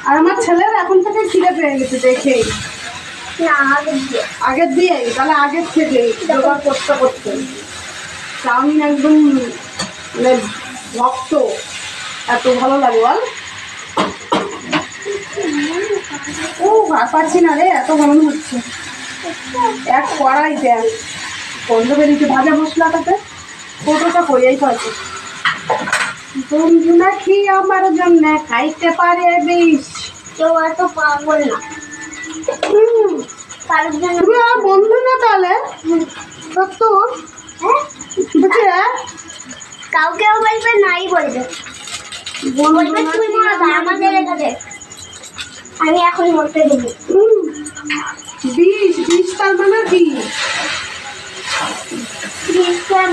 আর আমার ছেলের এখন থেকে খিদে পেয়ে গেছে দেখেই। আগের দিয়ে তাহলে আগের থেকে জোগাড় করতে করতে চাউমিন একদম মানে ভক্ত, এত ভালো লাগে বল। ও পারছি না রে, এত গরম হচ্ছে। এক কড়াই দেখ গন্ধ বেরিয়েছে ভাজা মশলাটাতে। ফটোটা করিয়াই পাচ্ছে। বন্ধু নাকি আমার জন্য খাইতে পারে বেশ, কেউ এত পাগল না। তুমি আমার বন্ধু না তাহলে সত্য? হ্যাঁ কাউকেও বলবে নাই বলবে, বলবে তুই মরা আমাদের এখানে। আমি এখন মরতে দেবো। বিষ তার মানে কি?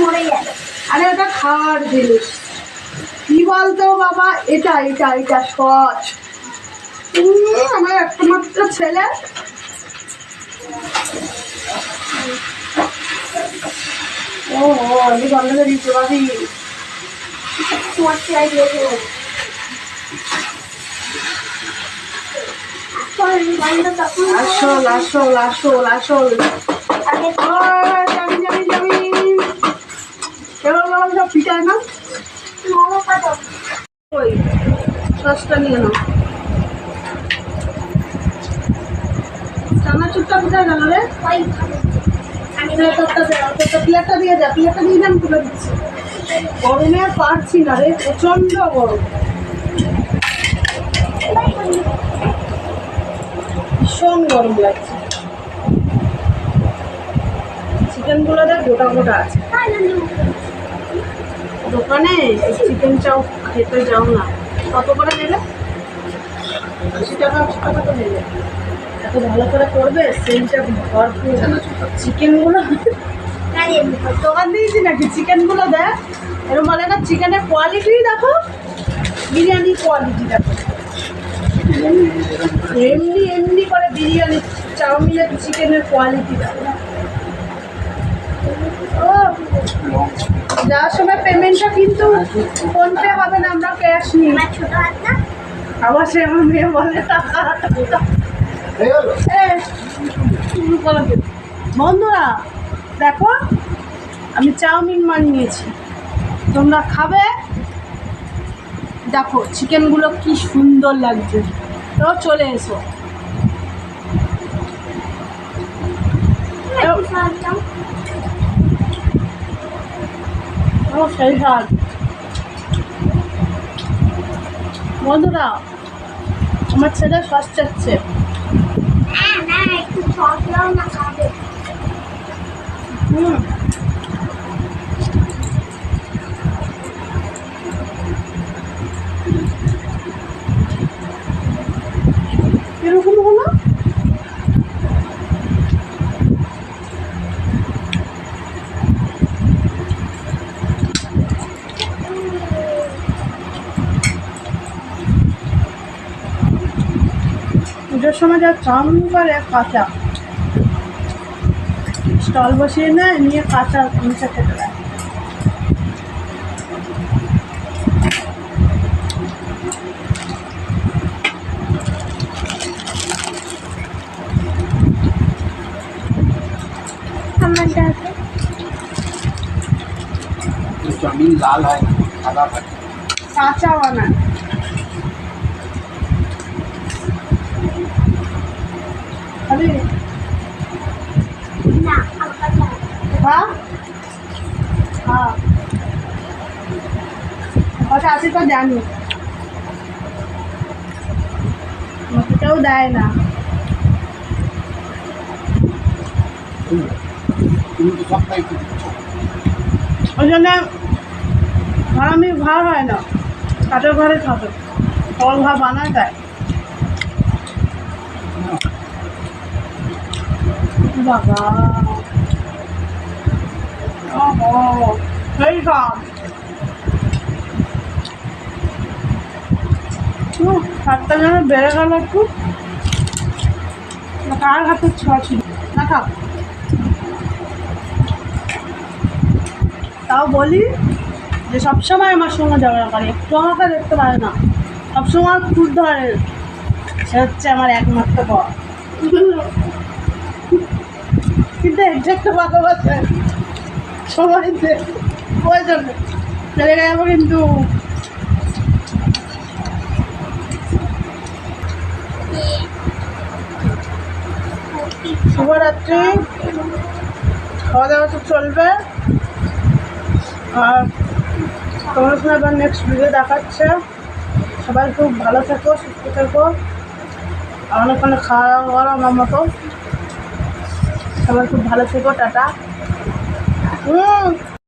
মরে যাবে। আরে ওটা খাওয়ার জিনিস। কি বলতো বাবা, এটা এটা এটা সচ। আমার একটা মাত্র ছেলে, ও আমি গন্ধ দিতে পারি। আসল আসল আসল আসল জামি জামি জামি এবার বললাম সব পিটায় না। ওই সসটা নিয়ে নাও। চানাচুরটা কোথায় গেল রে? প্লেটটা দিয়ে যা, প্লেটটা দিয়ে আমি তুলে দিচ্ছি। গরমে আর পারছি না রে, প্রচন্ড গরম, ভীষণ গরম লাগছে। চিকেনগুলো দেখ গোটা গোটা আছে। দোকানে চিকেন চাও খেতে যাও না, কত করে নেবে? 80 টাকা 80 টাকা তো নেবে। এত ভালো করে করবে, সেইটা ভরপুর। চিকেনগুলো দোকান দিয়েছি নাকি? চিকেনগুলো দেখ, এরকম বলে না চিকেনের কোয়ালিটি দেখো, বিরিয়ানির কোয়ালিটি দেখো। এমনি এমনি করে বিরিয়ানি চাউমিনের চিকেনের কোয়ালিটি দেখো। ও যাওয়ার সময় পেমেন্টটা কিন্তু ফোনপে হবে না, আমরা ক্যাশ নিই। আবার সে আমার মেয়ে বলে বন্ধুরা দেখো আমি চাউমিন বানিয়েছি, তোমরা খাবে। দেখো চিকেনগুলো কি সুন্দর লাগছে, তো চলে এসো। সেই স্বাদ বন্ধুরা। আমার ছেলে সস চাচ্ছে। এরকম হলো পুজোর সময় যা চাউমিন করে কাঁচা স্টল বসিয়ে নেয়, নিয়ে কাঁচা নিচে খেতে দেয়। चाउमीन लाल है सादा है কাঁচা বানায়। খালি হ্যাঁ হ্যাঁ কথা আছে তো জানি, সেটাও দেয় না। তুমি তো সব খাই দিচ্ছ। ওই জন্য আমি ভার হয় না, কাঠের ঘরে থাকে, ফল ঘর বানায় দেয়। বাবা সেই সব হাতটা যেন বেড়ে গেল একটু। কার হাতের ছোঁয়া ছিল না থাক। তাও বলি যে সবসময় আমার সঙ্গে ঝগড়া করে, একটু আমাকে দেখতে পারে না, সবসময় খুদ ধরে। সে হচ্ছে আমার একমাত্র বর। কিন্তু এটা একটা ভালোবাসা সবাই ওই জন্য চলে যাবো কিন্তু। শুভরাত্রি। খাওয়া দাওয়া তো চলবে, আর তোমার সঙ্গে আবার নেক্সট ভিডিও দেখাচ্ছে। সবাই খুব ভালো থেকো, সুস্থ থেকো, আর অনেক অনেক খাওয়া দাওয়া করো আমার মতো। সবাই খুব ভালো থেকো, টাটা।